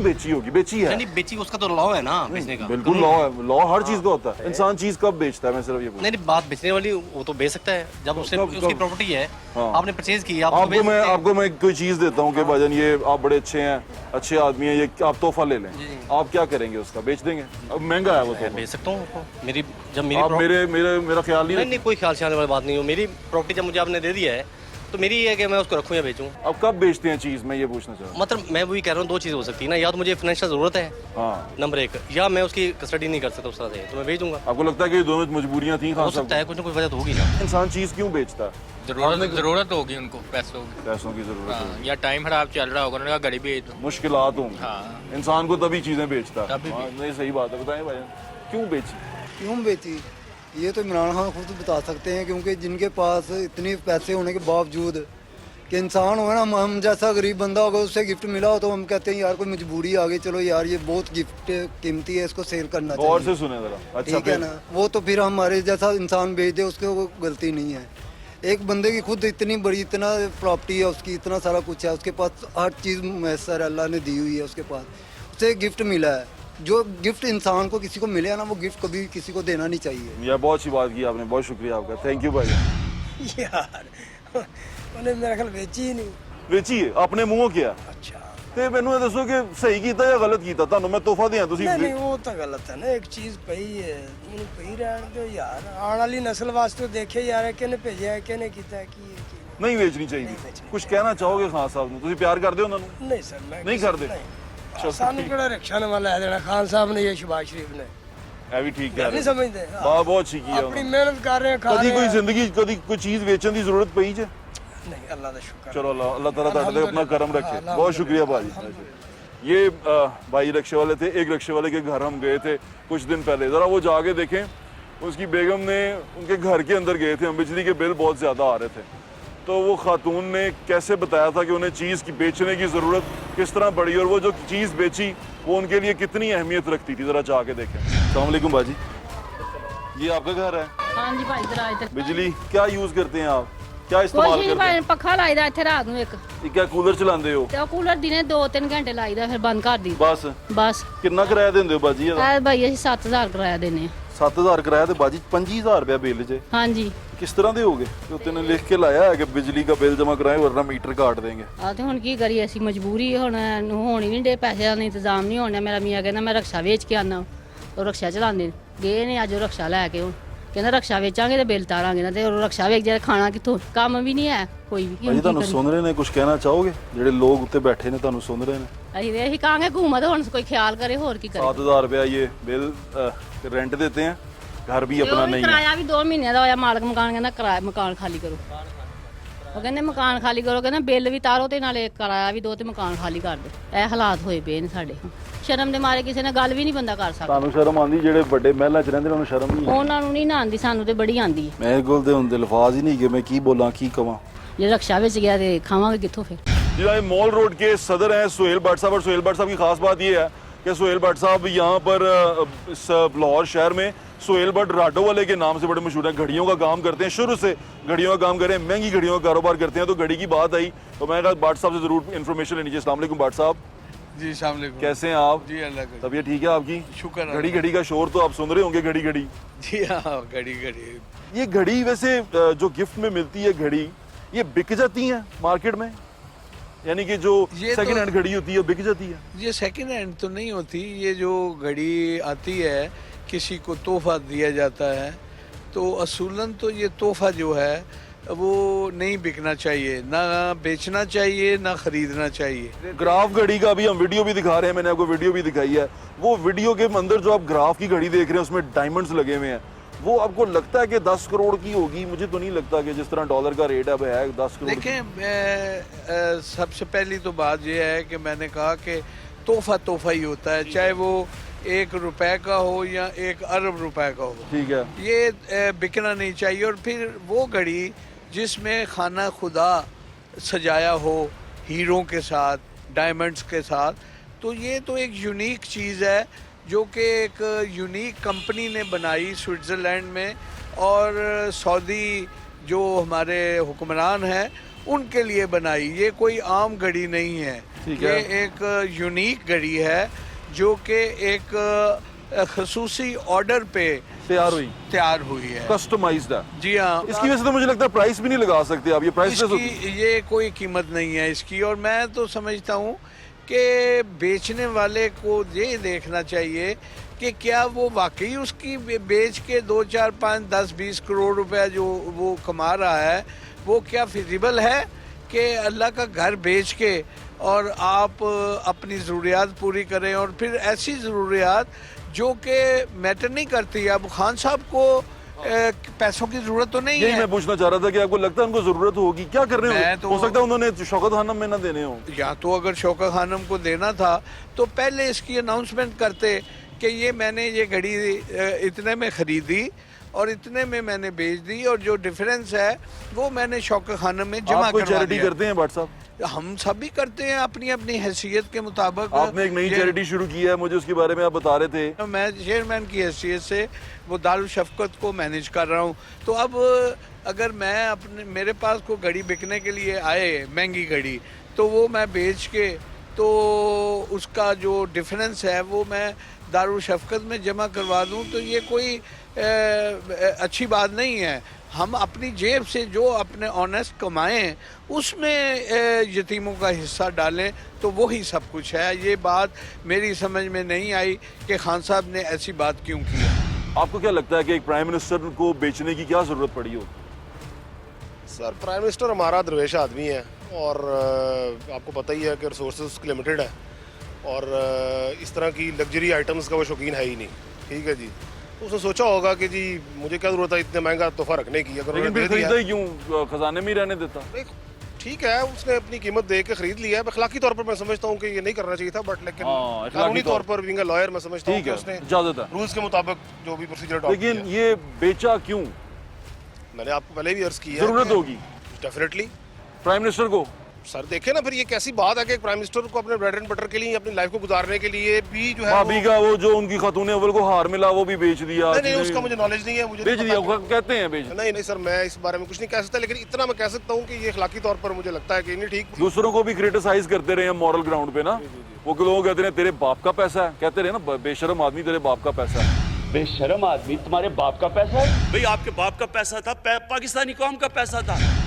बेची होगी, बेची है नहीं बेची, उसका तो लॉ है ना बेचने का। बिल्कुल लॉ है, लॉ हर चीज का होता है। इंसान चीज कब बेचता है, मैं सिर्फ ये पूछ नहीं बात बेचने वाली, वो तो बेच सकता है जब उसने उसकी प्रॉपर्टी है। हाँ। आपने परचेज की, आपको मैं कोई चीज देता हूँ कि भाईजान ये आप बड़े अच्छे हैं, अच्छे आदमी हैं, ये आप तोहफा ले लें, आप क्या करेंगे उसका, बेच देंगे? अब महंगा है वो तो बेच सकता हूँ। मेरी जब मेरी आप मेरा ख्याल नहीं नहीं कोई ख्याल से आने वाली बात नहीं हो। मेरी प्रॉपर्टी जब मुझे आपने दे दिया है तो मेरी ये है कि मैं उसको रखूँ या बेचूँ। अब कब बेचते हैं चीज, मैं ये पूछना चाह रहा हूँ। मतलब मैं वही कह रहा हूँ, दो चीज़ हो सकती है ना, या तो मुझे फाइनेंशियल जरूरत है हाँ, नंबर एक, या मैं उसकी कस्टडी नहीं कर सकता उस तरह से, तो मैं बेच दूंगा। आपको लगता है कि ये दोनों मजबूरियां थी हो सकता है, कुछ ना कुछ वजह तो होगी ना। इंसान चीज क्यों बेचता है? जरूरत होगी उनको पैसों की जरूरत हाँ, है या टाइम खराब चल रहा होगा, उन्होंने कहा गाड़ी भेज दो। मुश्किलात होंगी हाँ। इंसान को, तभी चीजें बेचता है। तभी हाँ, नहीं सही बात है। बताएं भाई क्यों बेची? क्यों बेची, ये तो इमरान खान खुद बता सकते हैं, क्योंकि जिनके पास इतने पैसे होने के बावजूद कि इंसान हो ना, हम जैसा गरीब बंदा होगा उससे गिफ्ट मिला हो तो हम कहते हैं यार कोई मजबूरी आ गई, चलो यार ये बहुत गिफ्ट कीमती है, इसको सेल करना चाहिए। और से सुने जरा, अच्छा ठीक है ना, वो तो फिर हमारे जैसा इंसान बेच दे उसके वो गलती नहीं है। एक बंदे की खुद इतनी बड़ी, इतना प्रॉपर्टी है उसकी, इतना सारा कुछ है उसके पास, हर चीज़ मैसर अल्लाह ने दी हुई है उसके पास, उसे गिफ्ट मिला है। जो गिफ्ट इंसान को किसी को मिले ना, वो गिफ्ट कभी किसी को देना नहीं चाहिए। यार बहुत अच्छी बात की आपने, बहुत शुक्रिया आपका, थैंक यू भाई। यार ਉਹਨੇ मेरा ख्याल ਵੇਚੀ ਹੀ नहीं। ਵੇਚੀ ਹੈ ਆਪਣੇ ਮੂੰਹੋਂ ਕਿਹਾ? अच्छा ਤੇ ਮੈਨੂੰ ਇਹ ਦੱਸੋ ਕਿ ਸਹੀ ਕੀਤਾ ਜਾਂ ਗਲਤ ਕੀਤਾ? ਤੁਹਾਨੂੰ ਮੈਂ ਤੋਹਫਾ ਦਿਆਂ, ਤੁਸੀਂ नहीं वो तो गलत है ना, एक चीज पई है ਉਹਨੂੰ ਪਈ ਰਹਿਣ ਦਿਓ ਯਾਰ, ਆਉਣ ਵਾਲੀ ਨਸਲ ਵਾਸਤੇ ਦੇਖੇ ਯਾਰ ਕਿਹਨੇ ਭੇਜਿਆ ਕਿਹਨੇ ਕੀਤਾ ਕੀ ਹੈ ਕੀ ਨਹੀਂ ਵੇਚਣੀ ਚਾਹੀਦੀ। ਕੁਝ ਕਹਿਣਾ ਚਾਹੋਗੇ ਖਾਨ ਸਾਹਿਬ ਨੂੰ? ਤੁਸੀਂ ਪਿਆਰ ਕਰਦੇ ਹੋ ਉਹਨਾਂ ਨੂੰ? नहीं सर मैं नहीं करते? ਸਾਨੂੰ ਕਿਹੜਾ ਰਿਕਸ਼ਾ ਨਵਾਂ ਲੈ ਦੇਣਾ ਖਾਨ ਸਾਹਿਬ ਨੇ, ਇਹ ਸ਼ਬਾਜ਼ ਸ਼ਰੀਫ ਨੇ, ਇਹ ਵੀ ਠੀਕ ਹੈ, नहीं समझते ਬਹੁਤ ਅੱਛੀ ਕੀ ਹੈ अपनी मेहनत कर रहे हैं, खा ਕਦੀ रहे ਕੋਈ हैं। ਜ਼ਿੰਦਗੀ ਕਦੀ ਕੋਈ ਚੀਜ਼ ਵੇਚਣ ਦੀ ਜ਼ਰੂਰਤ ਪਈ ਜੇ? नहीं अल्लाह का शुक्र। चलो अल्लाह ताला ਤੁਹਾਡੇ ਤੇ अपना करम रखे। बहुत शुक्रिया भाजी। ये भाई रिक्शे वाले थे, एक रिक्शे वाले के घर हम गए थे कुछ दिन पहले, ज़रा वो जाके देखें। उसकी बेगम ने उनके घर के अंदर गए थे हम, बिजली के बिल बहुत ज़्यादा आ रहे थे, तो वो खातून ने कैसे बताया था कि उन्हें चीज़ की बेचने की ज़रूरत किस तरह पड़ी, और वो जो चीज़ बेची वो उनके लिए कितनी अहमियत रखती थी। ज़रा जाके देखें। अस्सलाम वालेकुम बाजी, ये आपका घर है? हाँ जी भाई दराज तक बिजली क्या यूज़ करते हैं आप, क्या कुछ इस्तेमाल नहीं करते भाई, हैं? पक्खा लाईदा ਇੱਥੇ ਰਾਤ ਨੂੰ ਇੱਕ, ये क्या कूलर चलाते हो? ਤੇ ਉਹ ਕੂਲਰ ਦਿਨੇ 2-3 ਘੰਟੇ ਲਾਈਦਾ ਫਿਰ ਬੰਦ ਕਰ ਦੀ बस ਬਸ। कितना किराया देंदे हो बाजी? ਐ ਭਾਈ ਅਸੀਂ 7000 ਕਿਰਾਇਆ ਦਿੰਨੇ ਆ। 7000 ਕਿਰਾਇਆ ਤੇ ਬਾਜੀ 25000 ਰੁਪਏ ਬਿੱਲ ਜੇ ਹਾਂਜੀ किस तरह ਦੇ ਹੋਗੇ? ਤੇ ਉੱਤੇ ਨੇ ਲਿਖ ਕੇ ਲਾਇਆ ਹੈ ਕਿ ਬਿਜਲੀ ਦਾ ਬਿੱਲ ਜਮਾ ਕਰਾਏ ਵਰਨਾ ਮੀਟਰ ਕਾਟ ਦੇंगे। ਆ ਤੇ ਹੁਣ ਕੀ ਕਰੀਏ, ਅਸੀਂ ਮਜਬੂਰੀ ਹੁਣ ਹੋਣੀ ਵੀ ਨਹੀਂ ਦੇ, ਪੈਸਿਆਂ ਦਾ ਇੰਤਜ਼ਾਮ ਨਹੀਂ ਹੋਣਾ। ਮੇਰਾ ਮੀਆਂ ਕਹਿੰਦਾ ਮੈਂ ਰਕਸ਼ਾ ਵੇਚ ਕੇ ਆਨਾ, ਉਹ ਰਕਸ਼ਾ ਚਲਾਉਂਦੇ ਗਏ ਨੇ ਅੱਜ ਉਹ ਰਕਸ਼ਾ ਲੈ ਕੇ, ਹੁਣ ਕਹਿੰਦਾ ਰਕਸ਼ਾ ਵੇਚਾਂਗੇ ਤੇ ਬਿੱਲ ਤਾਰਾਂਗੇ ਨਾ, ਤੇ ਉਹ ਰਕਸ਼ਾ ਵੇਚ ਜੇ ਖਾਣਾ ਕਿੱਥੋਂ, ਕੰਮ ਵੀ ਨਹੀਂ ਹੈ ਕੋਈ ਵੀ। ਭਾਜੀ ਤੁਹਾਨੂੰ ਸੁਣ ਰਹੇ ਨੇ, ਕੁਝ ਕਹਿਣਾ ਚਾਹੋਗੇ? ਜਿਹੜੇ ਲੋਕ ਉੱਤੇ ਬੈਠੇ ਨੇ ਤੁਹਾਨੂੰ ਸੁਣ ਰਹੇ ਨੇ। ਅਸੀਂ ਤੇ ਇਹੀ ਕਹਾਂਗੇ ਹਕੂਮਤ ਹੁਣ ਕੋਈ ਖਿਆਲ ਕਰੇ, ਹੋਰ ਕੀ ਕਰੇ। 7000 रुपया ये बिल रेंट देते हैं, घर भी अपना नहीं है। ਕਿਰਾਇਆ ਵੀ 2 ਮਹੀਨਿਆਂ ਦਾ ਹੋਇਆ, ਮਾਲਕ ਮਕਾਨ ਕਹਿੰਦਾ ਕਿਰਾਇਆ ਮਕਾਨ ਖਾਲੀ ਕਰੋ, ਉਹ ਕਹਿੰਦੇ ਮਕਾਨ ਖਾਲੀ ਕਰੋ, ਕਹਿੰਦਾ ਬਿੱਲ ਵੀ ਤਾਰੋ ਤੇ ਨਾਲੇ ਕਿਰਾਇਆ ਵੀ ਦੋ ਤੇ ਮਕਾਨ ਖਾਲੀ ਕਰ ਦਿਓ। ਇਹ ਹਾਲਾਤ ਹੋਏ ਪਏ ਨੇ ਸਾਡੇ। ਸ਼ਰਮ ਦੇ ਮਾਰੇ ਕਿਸੇ ਨੇ ਗੱਲ ਵੀ ਨਹੀਂ ਬੰਦਾ ਕਰ ਸਕਦਾ। ਤੁਹਾਨੂੰ ਸ਼ਰਮ ਆਉਂਦੀ? ਜਿਹੜੇ ਵੱਡੇ ਮਹਿਲਾਂ 'ਚ ਰਹਿੰਦੇ ਨੇ ਉਹਨੂੰ ਸ਼ਰਮ ਨਹੀਂ? ਉਹਨਾਂ ਨੂੰ ਨਹੀਂ ਨਾ ਆਉਂਦੀ, ਸਾਨੂੰ ਤੇ ਬੜੀ ਆਉਂਦੀ ਹੈ। ਮੇਰੇ ਕੋਲ ਤੇ ਹੁੰਦੇ ਲਫ਼ਾਜ਼ ਹੀ ਨਹੀਂ ਕਿ ਮੈਂ ਕੀ ਬੋਲਾਂ ਕੀ ਕਵਾਂ। ਜੇ ਰਕਸ਼ਾ ਵਿੱਚ ਗਿਆ ਤੇ ਖਾਵਾਂਗੇ ਕਿੱਥੋਂ ਫਿਰ। ये मॉल रोड के सदर हैं सुहेल भट्ट साहब, और सुहेल भट्ट साहब की खास बात ये है कि सुहेल भट्ट साहब यहाँ पर इस लाहौर शहर में सुहेल भट्ट राडो वाले के नाम से बड़े मशहूर हैं। घड़ियों का काम करते हैं, शुरू से घड़ियों का काम कर रहे हैं, महंगी घड़ियों का कारोबार करते हैं। तो घड़ी की बात आई तो मैं कहा भट्ट साहब से जरूर इन्फॉर्मेशन लेनी चाहिए। अस्सलाम वालेकुम भट्ट साहब। जी अस्सलाम वालेकुम। कैसे हैं आप? जी अल्लाह का तबीयत ठीक है आपकी? शुक्र है। घड़ी घड़ी का शोर तो आप सुन रहे होंगे, घड़ी घड़ी। जी हाँ, घड़ी घड़ी। ये घड़ी वैसे जो गिफ्ट में मिलती है घड़ी, ये बिक जाती है मार्केट में? यानी कि जो ये सेकंड तो- हैंड घड़ी होती है बिक जाती है? ये सेकंड हैंड तो नहीं होती, ये जो घड़ी आती है किसी को तोहफा दिया जाता है, तो असूलन तो ये तोहफा जो है वो नहीं बिकना चाहिए, ना बेचना चाहिए, ना खरीदना चाहिए। ग्राफ घड़ी का भी हम वीडियो भी दिखा रहे हैं, मैंने आपको वीडियो भी दिखाई है। वो वीडियो के अंदर जो आप ग्राफ की घड़ी देख रहे हैं उसमें डायमंड्स लगे हुए हैं, वो आपको लगता है कि 10 करोड़ की होगी? मुझे तो नहीं लगता कि जिस तरह डॉलर का रेट अब है 10 करोड़। देखें, सबसे पहली तो बात यह है कि मैंने कहा कि तोहफा तोहफा ही होता है, चाहे वो 1 रुपए का हो या 1 अरब रुपए का हो, ठीक है। ये बिकना नहीं चाहिए। और फिर वो घड़ी जिसमें खाना खुदा सजाया हो हीरों के साथ, डायमंड्स के साथ, तो ये तो एक यूनिक चीज़ है जो कि एक यूनिक कंपनी ने बनाई स्विट्ज़रलैंड में, और सऊदी जो हमारे हुक्मरान हैं उनके लिए बनाई। ये कोई आम घड़ी नहीं है, ठीक ये है। एक यूनिक घड़ी है जो कि एक खसूसी ऑर्डर पे तैयार हुई है, कस्टमाइज्ड है। जी हाँ। इसकी वजह से तो मुझे लगता है प्राइस भी नहीं लगा सकते आप, ये प्राइस इसकी ये कोई कीमत नहीं है इसकी। और मैं तो समझता हूँ कि बेचने वाले को ये देखना चाहिए कि क्या वो वाकई उसकी बेच के 2, 4, 5, 10, 20 करोड़ रुपया जो वो कमा रहा है वो क्या फिजिबल है कि अल्लाह का घर बेच के और आप अपनी ज़रूरियात पूरी करें। और फिर ऐसी ज़रूरियात जो कि मैटर नहीं करती। अब खान साहब को पैसों की जरूरत तो नहीं यही है। मैं पूछना चाह रहा था कि आपको लगता है उनको जरूरत होगी, क्या कर रहे मैं हो? तो- हो सकता है उन्होंने शौकत खानम में ना देने हो। या तो अगर शौकत खानम को देना था तो पहले इसकी अनाउंसमेंट करते कि ये मैंने ये घड़ी इतने में खरीदी और इतने में मैंने बेच दी और जो डिफरेंस है वो मैंने शौकत खानम में जमा आप कोई करवा चैरिटी दिया। करते हैं भट्ट साहब? हम सब भी करते हैं अपनी अपनी हैसियत के मुताबिक। आपने एक नई ये- चैरिटी शुरू की है, मुझे उसके बारे में आप बता रहे थे। मैं चेयरमैन की हैसियत से वो दारुल शफकत को मैनेज कर रहा हूँ। तो अब अगर मैं अपने मेरे पास कोई घड़ी बिकने के लिए आए महंगी घड़ी तो वो मैं बेच के तो उसका जो डिफरेंस है वो मैं दारुल शफकत में जमा करवा दूँ तो ये कोई अच्छी बात नहीं है। हम अपनी जेब से जो अपने ऑनेस्ट कमाएं उसमें यतीमों का हिस्सा डालें तो वही सब कुछ है। ये बात मेरी समझ में नहीं आई कि खान साहब ने ऐसी बात क्यों की। आपको क्या लगता है कि एक प्राइम मिनिस्टर को बेचने की क्या जरूरत पड़ी हो? सर प्राइम मिनिस्टर हमारा दरवेश आदमी है और आपको पता ही है कि रिसोर्सेज उसके लिमिटेड है और इस तरह की लग्जरी आइटम्स का वो शौकीन है ही नहीं। ठीक है जी, तो उसने सोचा होगा कि जी मुझे क्या जरूरत है इतना महंगा तोहफा रखने की। अगर लेकिन उन्होंने फिर दे खरीदा दिया ही क्यों? खजाने में ही रहने देता। नहीं, ठीक है, उसने अपनी कीमत दे के खरीद लिया है। अखलाकी तौर पर मैं समझता हूँ कि ये नहीं करना चाहिए था, बट लेकिन हाँ, अखलाकी कानूनी तौर तौर पर बीइंग अ लॉयर मैं समझता हूँ ठीक कि है, उसने इजाजत है। रूल्स के मुताबिक जो भी प्रोसीजर लेकिन ये बेचा क्यों? मैंने आपको पहले भी अर्ज किया जरूरत होगी डेफिनेटली। प्राइम मिनिस्टर को। सर देखे ना, फिर ये कैसी बात है कि एक प्राइम मिनिस्टर को अपने ब्रेड एंड बटर के लिए अपनी लाइफ को गुजारने के लिए भी जो है भाभी का वो जो उनकी खातून अव्वल को हार मिला वो भी बेच दिया। नहीं, उसका मुझे नॉलेज नहीं है। मुझे बेच नहीं दिया, पता वो कहते हैं बेच। नहीं सर, मैं इस बारे में कुछ नहीं कह सकता, लेकिन इतना मैं कह सकता हूँ कि ये अखलाकी तौर पर मुझे लगता है कि नहीं ठीक। दूसरों को भी क्रिटिसाइज करते रहे मॉरल ग्राउंड पे ना। वो लोग कहते हैं तेरे बाप का पैसा है, कहते रहे ना बेशरम आदमी तेरे बाप का पैसा है। बेशरम आदमी तुम्हारे बाप का पैसा है? भाई आपके बाप का पैसा था, पाकिस्तानी कौम का पैसा था।